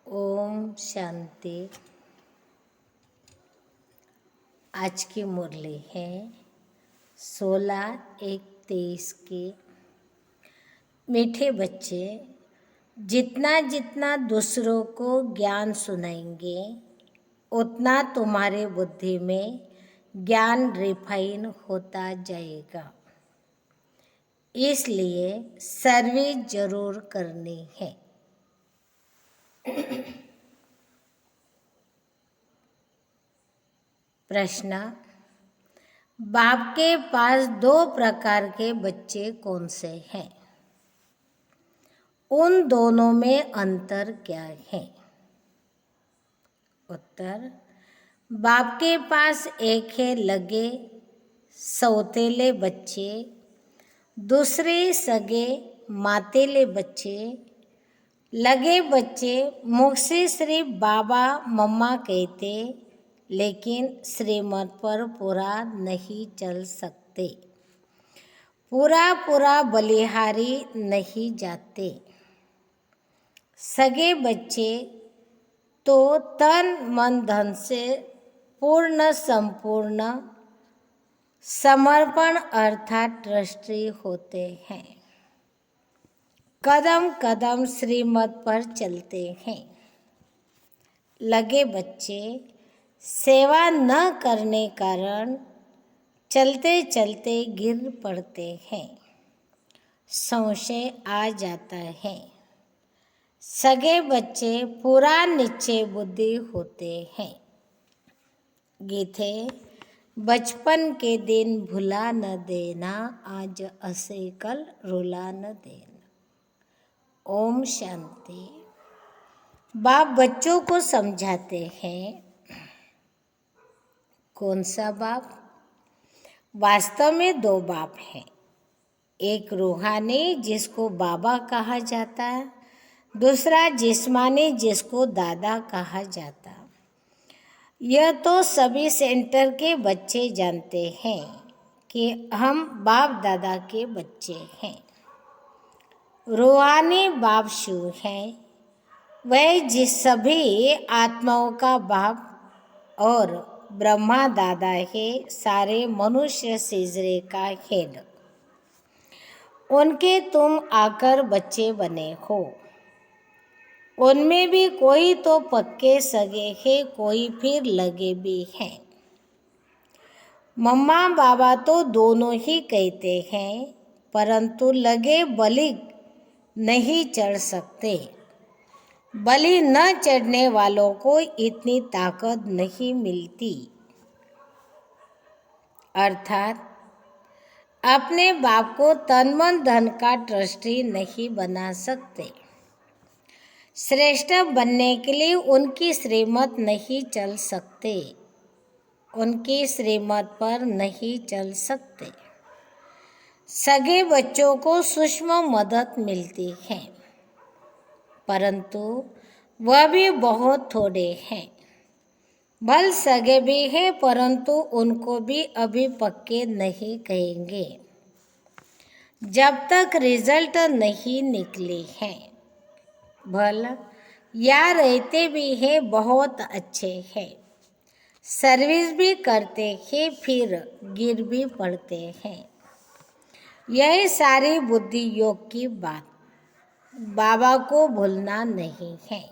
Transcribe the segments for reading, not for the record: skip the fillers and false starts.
ओम शांति। आज की मुरली है 16/1/23 की। मीठे बच्चे, जितना जितना दूसरों को ज्ञान सुनाएंगे उतना तुम्हारे बुद्धि में ज्ञान रिफाइन होता जाएगा। इसलिए सर्विस जरूर करनी है। प्रश्न: बाप के पास 2 प्रकार के बच्चे कौन से हैं? उन दोनों में अंतर क्या है? उत्तर: बाप के पास एक है लगे सौतेले बच्चे, दूसरे सगे मातेले बच्चे। लगे बच्चे मुख से सिर्फ बाबा मम्मा कहते, लेकिन श्रीमत पर पूरा नहीं चल सकते, पूरा बलिहारी नहीं जाते। सगे बच्चे तो तन मन धन से पूर्ण संपूर्ण समर्पण अर्थात ट्रस्टी होते हैं। कदम कदम श्रीमत पर चलते हैं। लगे बच्चे सेवा न करने कारण चलते चलते गिर पड़ते हैं, संशय आ जाता है। सगे बच्चे पूरा निश्चय बुद्धि होते हैं। गीते बचपन के दिन भुला न देना, आज असे कल रुला न देना। ओम शांति। बाप बच्चों को समझाते हैं। कौन सा बाप? वास्तव में 2 बाप हैं। एक रूहानी जिसको बाबा कहा जाता है, दूसरा जिस्मानी जिसको दादा कहा जाता। यह तो सभी सेंटर के बच्चे जानते हैं कि हम बाप दादा के बच्चे हैं। रूहानी बाप शिव है, वह जिस सभी आत्माओं का बाप और ब्रह्मा दादा है, सारे मनुष्य सिजरे का हेड। उनके तुम आकर बच्चे बने हो। उनमें भी कोई तो पक्के सगे हैं, कोई फिर लगे भी हैं। मम्मा बाबा तो दोनों ही कहते हैं, परंतु लगे बलि नहीं चढ़ सकते। बलि न चढ़ने वालों को इतनी ताकत नहीं मिलती, अर्थात अपने बाप को तन मन धन का ट्रस्टी नहीं बना सकते। श्रेष्ठ बनने के लिए उनकी श्रीमत नहीं चल सकते, उनकी श्रीमत पर नहीं चल सकते। सगे बच्चों को सूक्ष्म मदद मिलती है, परंतु वह भी बहुत थोड़े हैं। भल सगे भी हैं, परंतु उनको भी अभी पक्के नहीं कहेंगे जब तक रिजल्ट नहीं निकले हैं। भल या रहते भी हैं, बहुत अच्छे हैं, सर्विस भी करते हैं, फिर गिर भी पड़ते हैं। यही सारी बुद्धि योग की बात। बाबा को भूलना नहीं है।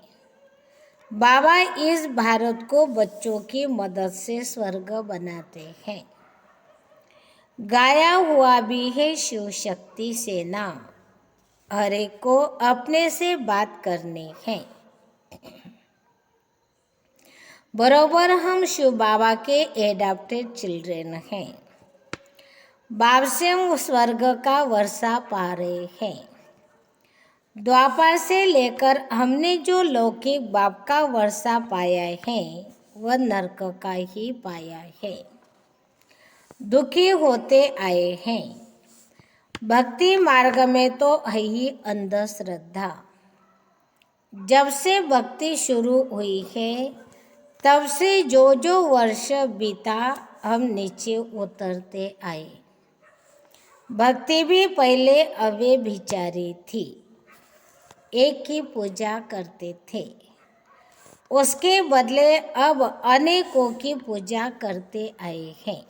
बाबा इस भारत को बच्चों की मदद से स्वर्ग बनाते हैं। गाया हुआ भी है शिव शक्ति से नाम, हर एक को अपने से बात करनी है। बरोबर हम शिव बाबा के एडॉप्टेड चिल्ड्रेन हैं। बाप से हम स्वर्ग का वर्षा पा रहे हैं। द्वापर से लेकर हमने जो लौकिक बाप का वर्षा पाया है, वह नरक का ही पाया है। दुखी होते आए हैं। भक्ति मार्ग में तो है ही अंधश्रद्धा। जब से भक्ति शुरू हुई है, तब से जो जो वर्ष बीता, हम नीचे उतरते आए। भक्ति भी पहले अव्यभिचारी थी, एक की पूजा करते थे। उसके बदले अब अनेकों की पूजा करते आए हैं।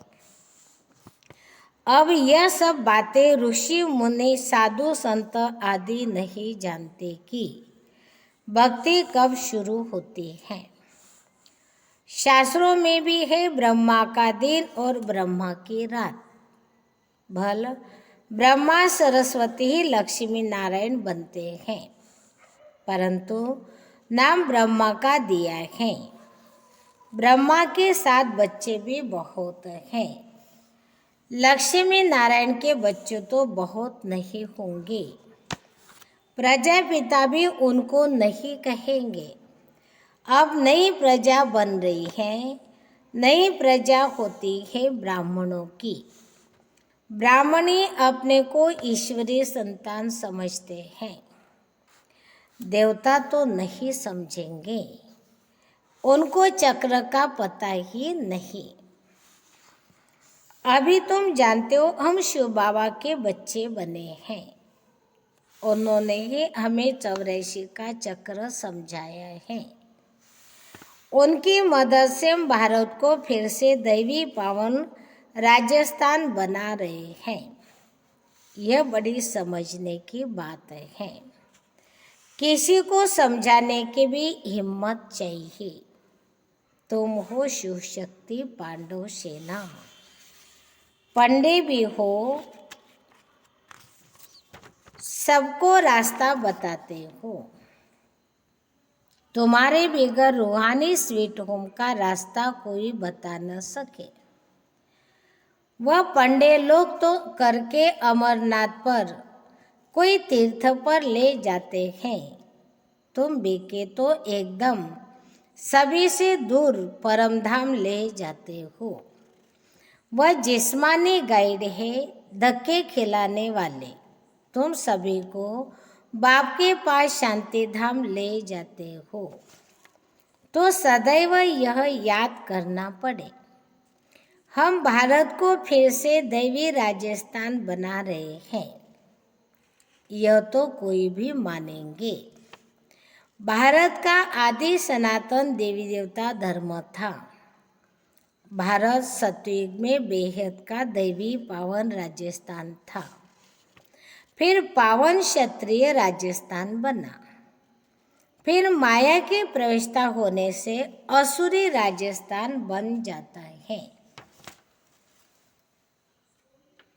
अब यह सब बातें ऋषि मुनि साधु संत आदि नहीं जानते कि भक्ति कब शुरू होती है। शास्त्रों में भी है ब्रह्मा का दिन और ब्रह्मा की रात। भल ब्रह्मा सरस्वती ही लक्ष्मी नारायण बनते हैं, परंतु नाम ब्रह्मा का दिया है। ब्रह्मा के 7 बच्चे भी बहुत हैं। लक्ष्मी नारायण के बच्चे तो बहुत नहीं होंगे। प्रजापिता भी उनको नहीं कहेंगे। अब नई प्रजा बन रही है, नई प्रजा होती है ब्राह्मणों की। ब्राह्मणी अपने को ईश्वरीय संतान समझते हैं, देवता तो नहीं समझेंगे। उनको चक्र का पता ही नहीं। अभी तुम जानते हो हम शिव बाबा के बच्चे बने हैं। उन्होंने ही हमें 84 का चक्र समझाया है। उनकी मदद से हम भारत को फिर से दैवी पावन राजस्थान बना रहे हैं। यह बड़ी समझने की बात है। किसी को समझाने की भी हिम्मत चाहिए। तुम हो शिव शक्ति पांडव सेना, पंडित भी हो, सबको रास्ता बताते हो। तुम्हारे बगैर रूहानी स्वीट होम का रास्ता कोई बता न सके। वह पंडित लोग तो करके अमरनाथ पर कोई तीर्थ पर ले जाते हैं। तुम बेके तो एकदम सभी से दूर परमधाम ले जाते हो। वह जिस्मानी गाइड है, धक्के खिलाने वाले। तुम सभी को बाप के पास शांति धाम ले जाते हो। तो सदैव यह याद करना पड़े, हम भारत को फिर से दैवी राजस्थान बना रहे हैं। यह तो कोई भी मानेंगे। भारत का आदि सनातन देवी देवता धर्म था। भारत सतयुग में बेहद का दैवी पावन राजस्थान था। फिर पावन क्षत्रिय राजस्थान बना। फिर माया की प्रवेशता होने से असुरी राजस्थान बन जाता है।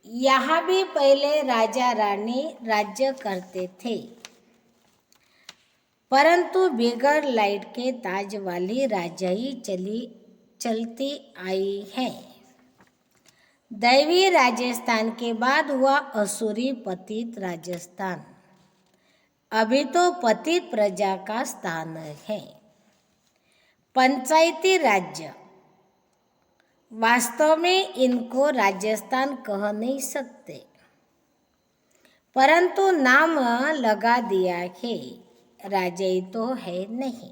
यहाँ भी पहले राजा रानी राज्य करते थे, परंतु बगैर लाइट के ताज वाली राजाई चलती आई है। दैवी राजस्थान के बाद हुआ असुरी पतित राजस्थान। अभी तो पतित प्रजा का स्थान है। पंचायती राज्य, वास्तव में इनको राजस्थान कह नहीं सकते, परंतु नाम लगा दिया है। राजाई तो है नहीं।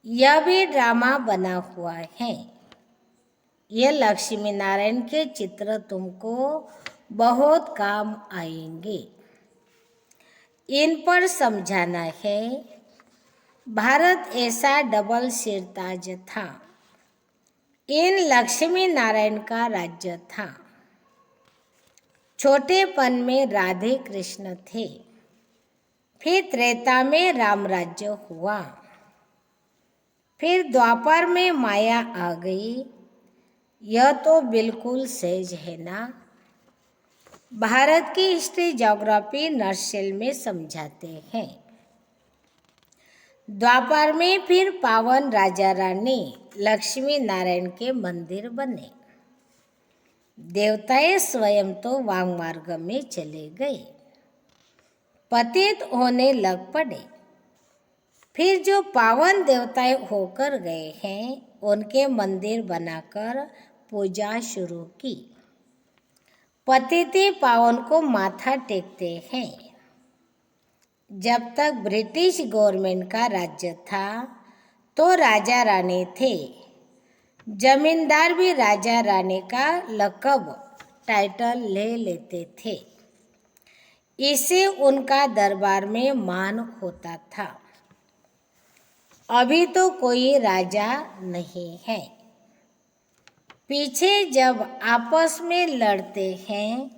यह भी ड्रामा बना हुआ है। यह लक्ष्मी नारायण के चित्र तुमको बहुत काम आएंगे। इन पर समझाना है। भारत ऐसा डबल सिरताज था। इन लक्ष्मी नारायण का राज्य था। छोटेपन में राधे कृष्ण थे। फिर त्रेता में राम राज्य हुआ। फिर द्वापर में माया आ गई। यह तो बिल्कुल सहज है ना। भारत की हिस्ट्री ज्योग्राफी नर्सेल में समझाते हैं। द्वापर में फिर पावन राजा रानी लक्ष्मी नारायण के मंदिर बने। देवताएं स्वयं तो वांग मार्ग में चले गए, पतित होने लग पड़े। फिर जो पावन देवताएं होकर गए हैं, उनके मंदिर बनाकर पूजा शुरू की। पतित पावन को माथा टेकते हैं। जब तक ब्रिटिश गवर्नमेंट का राज्य था तो राजा रानी थे। जमींदार भी राजा रानी का लक़ब टाइटल ले लेते थे। इससे उनका दरबार में मान होता था। अभी तो कोई राजा नहीं है। पीछे जब आपस में लड़ते हैं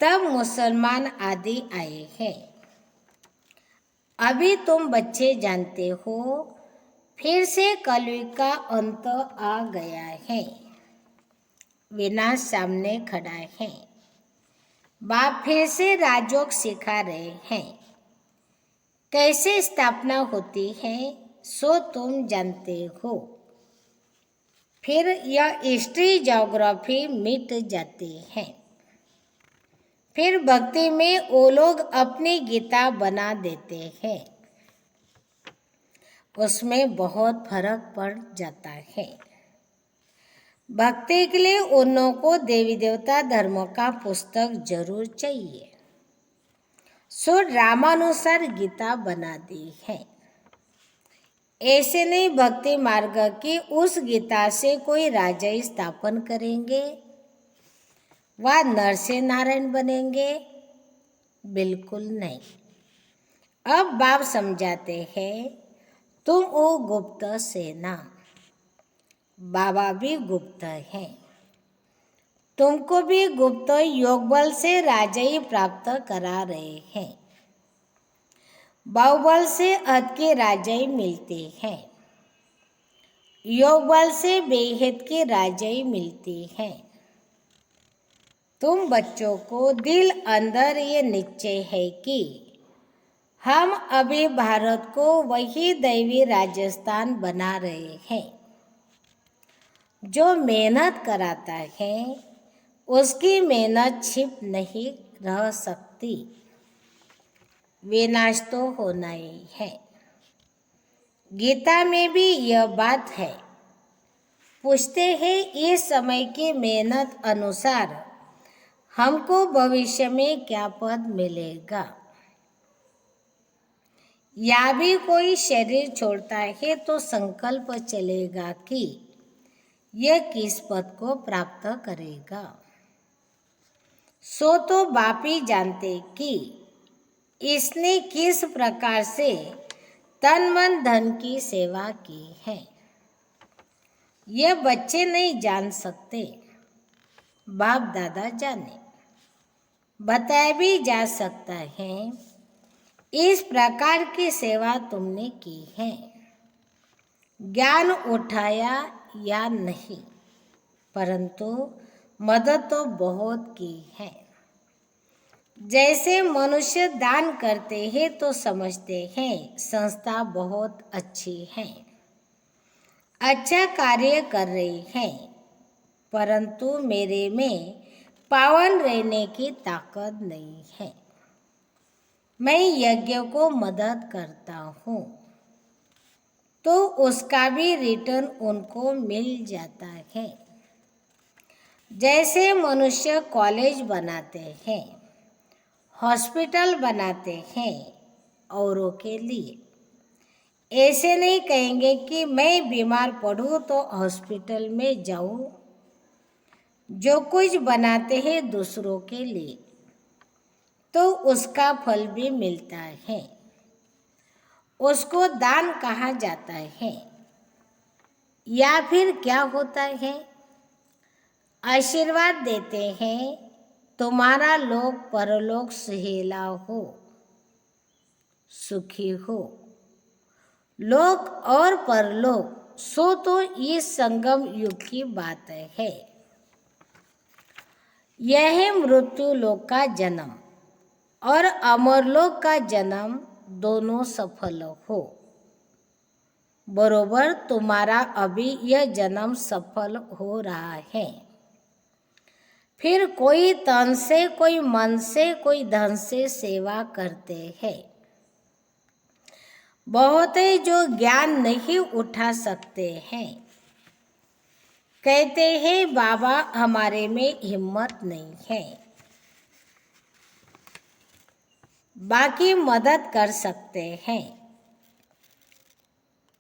तब मुसलमान आदि आए हैं। अभी तुम बच्चे जानते हो, फिर से कलयुग का अंत आ गया है। विनाश सामने खड़ा है। बाप फिर से राजयोग सिखा रहे हैं। कैसे स्थापना होती है सो तुम जानते हो। फिर यह हिस्ट्री ज्योग्राफी मिट जाती है। फिर भक्ति में वो लोग अपनी गीता बना देते हैं। उसमें बहुत फर्क पड़ जाता है। भक्ति के लिए उन्हों को देवी देवता धर्मों का पुस्तक जरूर चाहिए। सो रामानुसार गीता बना दी है। ऐसे नहीं भक्ति मार्ग की उस गीता से कोई राजा स्थापन करेंगे, वह नर से नारायण बनेंगे, बिल्कुल नहीं। अब बाप समझाते हैं, तुम वो गुप्त सेना, बाबा भी गुप्त हैं। तुमको भी गुप्त योग बल से राजाई प्राप्त करा रहे हैं। बाहुबल से अध के राजाई मिलते हैं। योग बल से बेहद की राजाई मिलती है। तुम बच्चों को दिल अंदर ये निश्चय है कि हम अभी भारत को वही दैवी राजस्थान बना रहे हैं। जो मेहनत कराता है उसकी मेहनत छिप नहीं रह सकती। विनाश तो होना ही है। गीता में भी यह बात है। पूछते हैं इस समय की मेहनत अनुसार हमको भविष्य में क्या पद मिलेगा। या भी कोई शरीर छोड़ता है तो संकल्प चलेगा कि यह किस पद को प्राप्त करेगा। सो तो बाप ही जानते कि इसने किस प्रकार से तन मन धन की सेवा की है। यह बच्चे नहीं जान सकते, बाप दादा जाने। बताया भी जा सकता है, इस प्रकार की सेवा तुमने की है। ज्ञान उठाया या नहीं, परंतु मदद तो बहुत की है। जैसे मनुष्य दान करते हैं तो समझते हैं संस्था बहुत अच्छी है, अच्छा कार्य कर रही है, परंतु मेरे में पावन रहने की ताकत नहीं है। मैं यज्ञ को मदद करता हूँ तो उसका भी रिटर्न उनको मिल जाता है। जैसे मनुष्य कॉलेज बनाते हैं, हॉस्पिटल बनाते हैं औरों के लिए, ऐसे नहीं कहेंगे कि मैं बीमार पड़ूँ तो हॉस्पिटल में जाऊँ। जो कुछ बनाते हैं दूसरों के लिए तो उसका फल भी मिलता है। उसको दान कहा जाता है। या फिर क्या होता है, आशीर्वाद देते हैं तुम्हारा लोक परलोक सुहेला हो, सुखी हो। लोक और परलोक सो तो इस संगम युग की बात है। यह मृत्यु लोक का जन्म और अमरलोक का जन्म दोनों सफल हो। बरोबर तुम्हारा अभी यह जन्म सफल हो रहा है। फिर कोई तन से, कोई मन से, कोई धन से सेवा करते हैं। बहुत है जो ज्ञान नहीं उठा सकते हैं, कहते हैं बाबा हमारे में हिम्मत नहीं है। बाकी मदद कर सकते हैं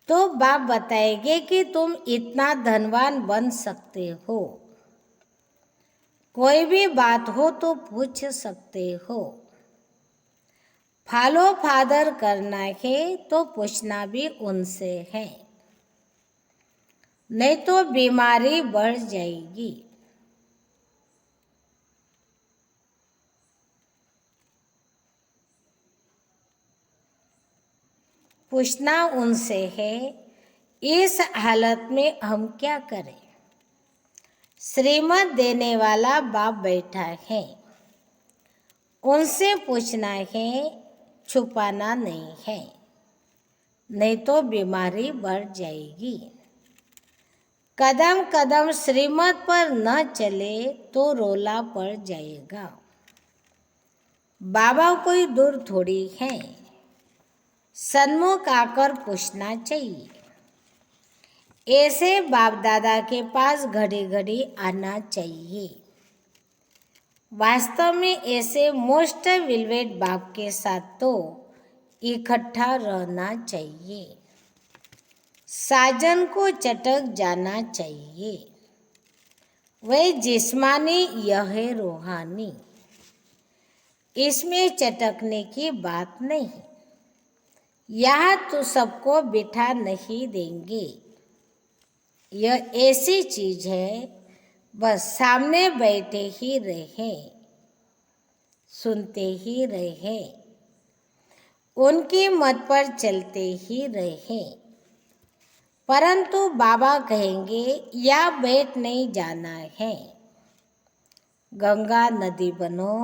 तो बाप बताएंगे कि तुम इतना धनवान बन सकते हो। कोई भी बात हो तो पूछ सकते हो। फॉलो फादर करना है तो पूछना भी उनसे है, नहीं तो बीमारी बढ़ जाएगी। पूछना उनसे है, इस हालत में हम क्या करें। श्रीमत देने वाला बाप बैठा है, उनसे पूछना है, छुपाना नहीं है, नहीं तो बीमारी बढ़ जाएगी। कदम कदम श्रीमत पर न चले तो रोला पड़ जाएगा। बाबा कोई दूर थोड़ी है, सन्मुख आकर पूछना चाहिए। ऐसे बाप दादा के पास घड़ी घड़ी आना चाहिए। वास्तव में ऐसे मोस्ट विलवेट बाप के साथ तो इकट्ठा रहना चाहिए। साजन को चटक जाना चाहिए। वह जिस्मानी, यह है रूहानी। इसमें चटकने की बात नहीं। यहाँ तो सबको बिठा नहीं देंगे। यह ऐसी चीज है, बस सामने बैठे ही रहे, सुनते ही रहे, उनकी मत पर चलते ही रहे। परंतु बाबा कहेंगे या बैठ नहीं जाना है। गंगा नदी बनो,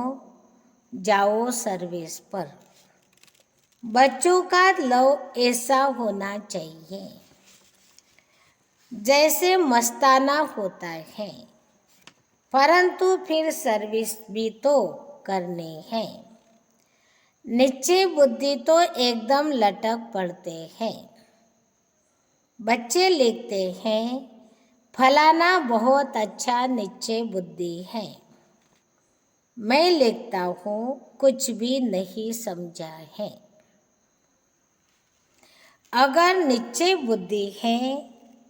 जाओ सर्विस पर। बच्चों का लव ऐसा होना चाहिए जैसे मस्ताना होता है, परंतु फिर सर्विस भी तो करनी है। नीचे बुद्धि तो एकदम लटक पड़ते हैं। बच्चे लिखते हैं, फलाना बहुत अच्छा नीचे बुद्धि है। मैं लिखता हूँ, कुछ भी नहीं समझा है। अगर नीचे बुद्धि है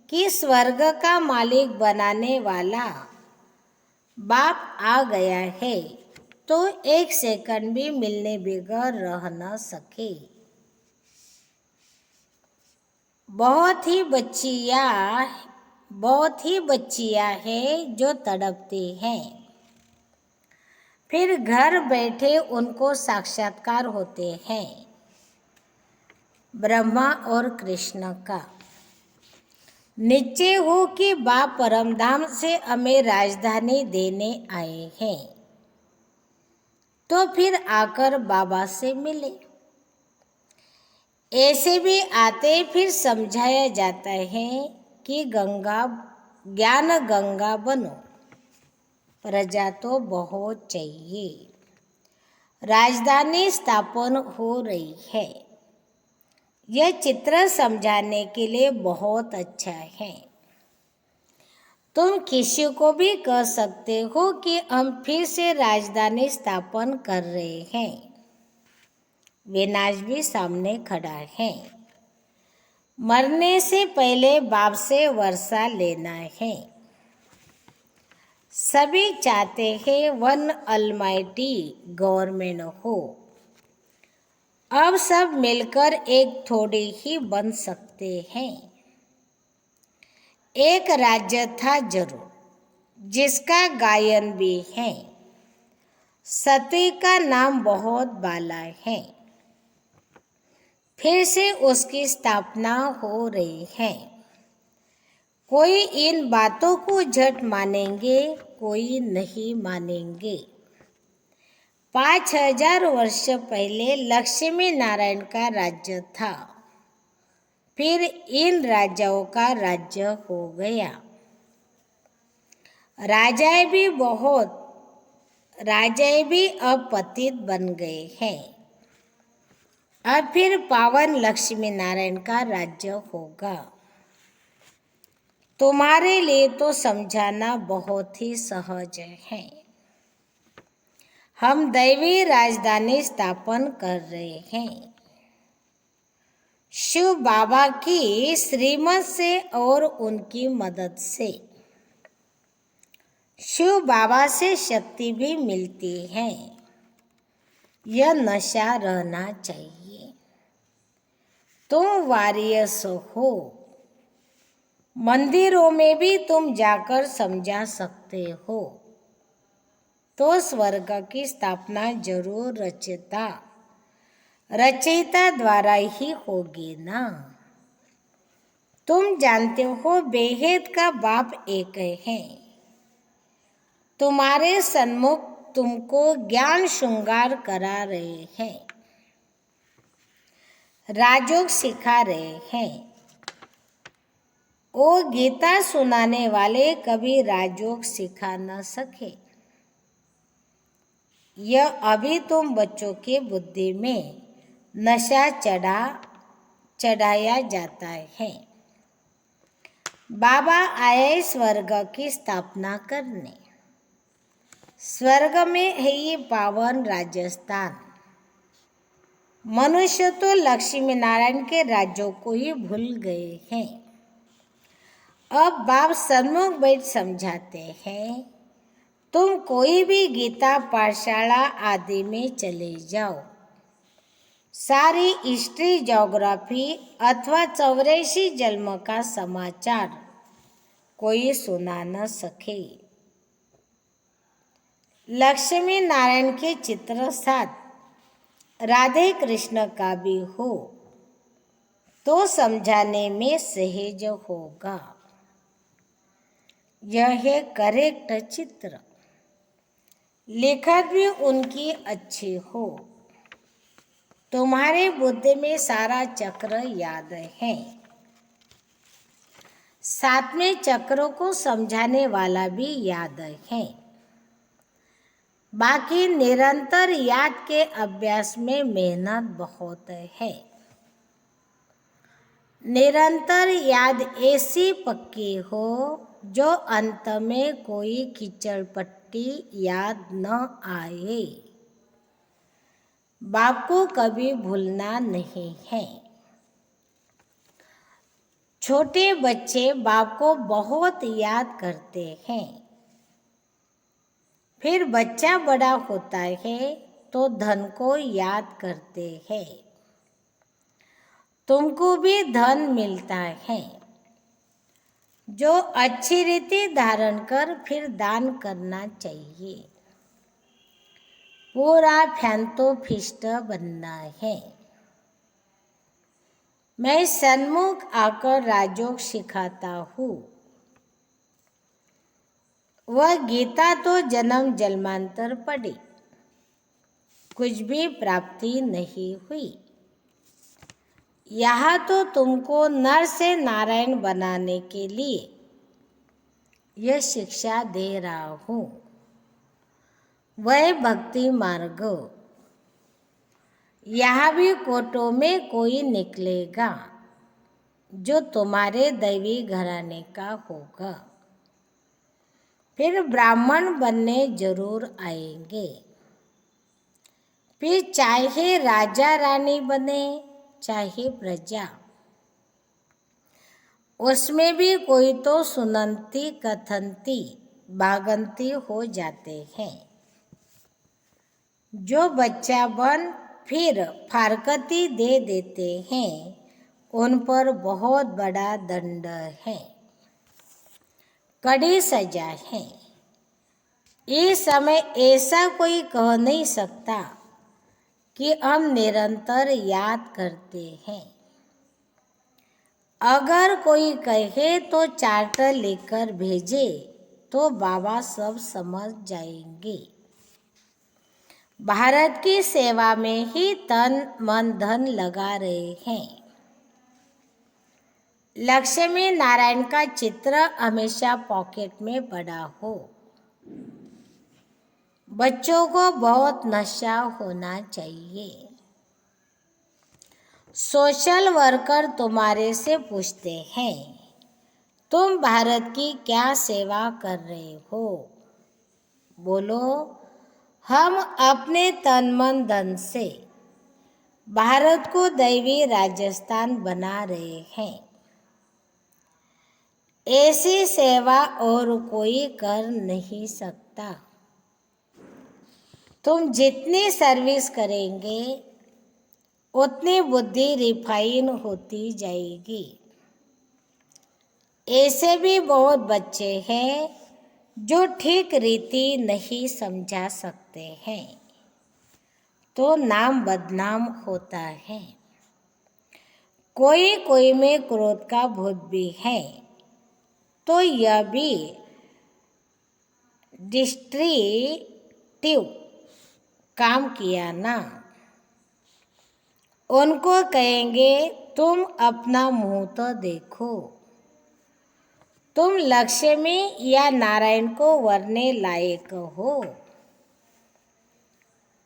कि स्वर्ग का मालिक बनाने वाला बाप आ गया है, तो एक सेकंड भी मिलने बगैर रह न सके। बहुत ही बच्चियाँ हैं जो तड़पती हैं। फिर घर बैठे उनको साक्षात्कार होते हैं ब्रह्मा और कृष्ण का। नीचे हो कि बाप परमधाम से हमें राजधानी देने आए हैं, तो फिर आकर बाबा से मिले। ऐसे भी आते फिर समझाया जाता है कि ज्ञान गंगा बनो। प्रजा तो बहुत चाहिए। राजधानी स्थापन हो रही है। यह चित्र समझाने के लिए बहुत अच्छा है। तुम किसी को भी कह सकते हो कि हम फिर से राजधानी स्थापन कर रहे हैं। विनाश भी सामने खड़ा है। मरने से पहले बाप से वर्षा लेना है। सभी चाहते हैं वन अलमाइटी गवर्नमेंट हो। अब सब मिलकर एक थोड़ी ही बन सकते हैं। एक राज्य था जरूर, जिसका गायन भी है। सती का नाम बहुत बाला है। फिर से उसकी स्थापना हो रही है। कोई इन बातों को झट मानेंगे, कोई नहीं मानेंगे। 5000 वर्ष पहले लक्ष्मी नारायण का राज्य था। फिर इन राजाओं का राज्य हो गया। राजाएं भी अब पतित बन गए हैं। अब फिर पावन लक्ष्मी नारायण का राज्य होगा। तुम्हारे लिए तो समझाना बहुत ही सहज है। हम दैवी राजधानी स्थापन कर रहे हैं। शिव बाबा की श्रीमत से और उनकी मदद से। शिव बाबा से शक्ति भी मिलती है। यह नशा रहना चाहिए। तुम वारियर्स हो। मंदिरों में भी तुम जाकर समझा सकते हो, तो स्वर्ग की स्थापना जरूर रचयिता द्वारा ही होगी ना। तुम जानते हो बेहेद का बाप एक है। तुम्हारे सन्मुख तुमको ज्ञान श्रृंगार करा रहे हैं, राजयोग सिखा रहे हैं। वो गीता सुनाने वाले कभी राजयोग सिखा न सके। यह अभी तुम बच्चों की बुद्धि में नशा चढ़ाया जाता है। बाबा आए स्वर्ग की स्थापना करने। स्वर्ग में है ये पावन राजस्थान। मनुष्य तो लक्ष्मी नारायण के राज्यों को ही भूल गए हैं। अब बाप सन्मुख बैठ समझाते हैं। तुम कोई भी गीता पाठशाला आदि में चले जाओ, सारी हिस्ट्री ज्योग्राफी अथवा 84 जन्म का समाचार कोई सुना न सके। लक्ष्मी नारायण के चित्र साथ राधे कृष्ण का भी हो तो समझाने में सहज होगा। यह है करेक्ट चित्र। लिखत भी उनकी अच्छी हो। तुम्हारे बुद्धि में सारा चक्र याद है। साथ में चक्रों को समझाने वाला भी याद है। बाकी निरंतर याद के अभ्यास में मेहनत बहुत है। निरंतर याद ऐसी पक्की हो जो अंत में कोई कीचड़ पट्टी याद न आए। बाप को कभी भूलना नहीं है। छोटे बच्चे बाप को बहुत याद करते हैं। फिर बच्चा बड़ा होता है तो धन को याद करते हैं। तुमको भी धन मिलता है जो अच्छी रीति धारण कर फिर दान करना चाहिए। पूरा फैंतो फिस्ट बनना है। मैं सन्मुख आकर राजयोग सिखाता हूँ। वह गीता तो जन्म जन्मांतर पढ़ी, कुछ भी प्राप्ति नहीं हुई। यहाँ तो तुमको नर से नारायण बनाने के लिए यह शिक्षा दे रहा हूँ। वह भक्ति मार्ग। यहाँ भी कोटों में कोई निकलेगा जो तुम्हारे दैवी घराने का होगा। फिर ब्राह्मण बनने जरूर आएंगे। फिर चाहे राजा रानी बने चाहे प्रजा, उसमें भी कोई तो सुनंती कथनती भागंती हो जाते हैं। जो बच्चा बन फिर फारकती दे देते हैं उन पर बहुत बड़ा दंड है, कड़ी सजा है। इस समय ऐसा कोई कह नहीं सकता कि हम निरंतर याद करते हैं। अगर कोई कहे तो चार्टर लेकर भेजे तो बाबा सब समझ जाएंगे। भारत की सेवा में ही तन मन धन लगा रहे हैं। लक्ष्मी नारायण का चित्र हमेशा पॉकेट में पड़ा हो। बच्चों को बहुत नशा होना चाहिए। सोशल वर्कर तुम्हारे से पूछते हैं तुम भारत की क्या सेवा कर रहे हो? बोलो हम अपने तन मन धन से भारत को दैवी राजस्थान बना रहे हैं। ऐसी सेवा और कोई कर नहीं सकता। तुम जितनी सर्विस करेंगे उतनी बुद्धि रिफाइन होती जाएगी। ऐसे भी बहुत बच्चे हैं जो ठीक रीति नहीं समझा सकते हैं, तो नाम बदनाम होता है। कोई कोई में क्रोध का भूत भी है, तो यह भी डिस्ट्रक्टिव काम किया ना। उनको कहेंगे तुम अपना मुंह तो देखो, तुम लक्ष्मी या नारायण को वरने लायक हो।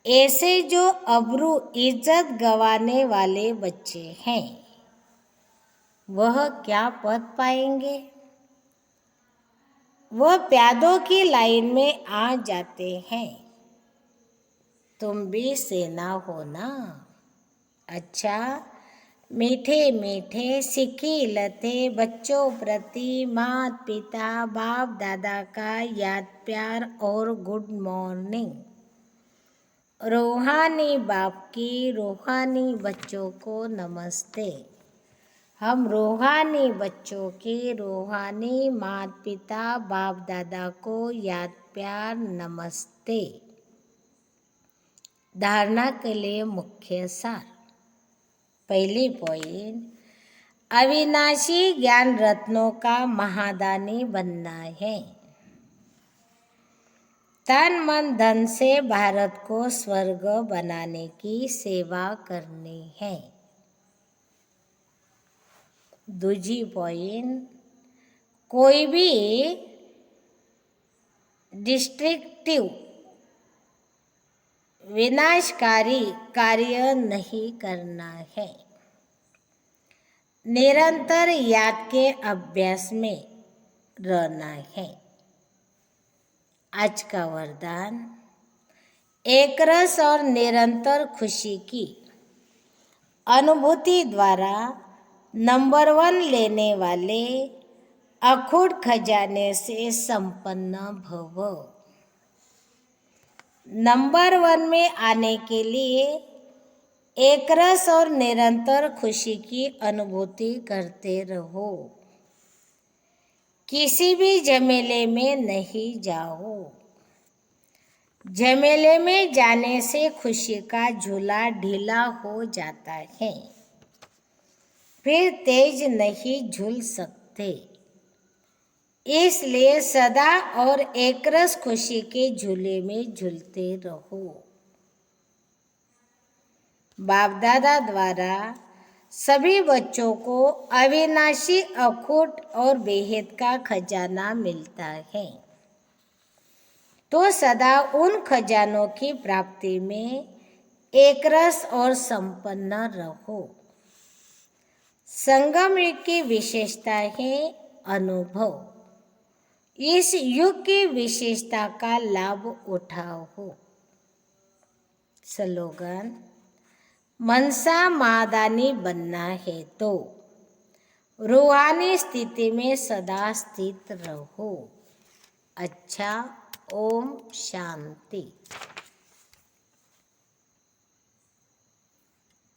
ऐसे जो अबरू इज्जत गंवाने वाले बच्चे हैं वह क्या पद पाएंगे? वह प्यादों की लाइन में आ जाते हैं। तुम भी सेना हो ना। अच्छा, मीठे मीठे सिक्की लते बच्चों प्रति माता पिता बाप दादा का याद प्यार और गुड मॉर्निंग। रूहानी बाप की रूहानी बच्चों को नमस्ते। हम रूहानी बच्चों की रूहानी माता पिता बाप दादा को याद प्यार नमस्ते। धारणा के लिए मुख्य सार। पहली पॉइंट, अविनाशी ज्ञान रत्नों का महादानी बनना है। तन मन धन से भारत को स्वर्ग बनाने की सेवा करनी है। दूसरी पॉइंट, कोई भी डिस्ट्रक्टिव विनाशकारी कार्य नहीं करना है। निरंतर याद के अभ्यास में रहना है। आज का वरदान, एक रस और निरंतर खुशी की अनुभूति द्वारा नंबर 1 लेने वाले अखूट खजाने से संपन्न भव। नंबर 1 में आने के लिए एक रस और निरंतर खुशी की अनुभूति करते रहो। किसी भी झमेले में नहीं जाओ। झमेले में जाने से खुशी का झूला ढीला हो जाता है, फिर तेज नहीं झूल सकते। इसलिए सदा और एकरस खुशी के झूले में झूलते रहो। बाप दादा द्वारा सभी बच्चों को अविनाशी अखूट और बेहद का खजाना मिलता है, तो सदा उन खजानों की प्राप्ति में एकरस और संपन्न रहो। संगम युग की विशेषता है अनुभव। इस युग की विशेषता का लाभ उठाओ। स्लोगन, मनसा महादानी बनना है तो रूहानी स्थिति में सदा स्थित रहो। अच्छा, ओम शांति।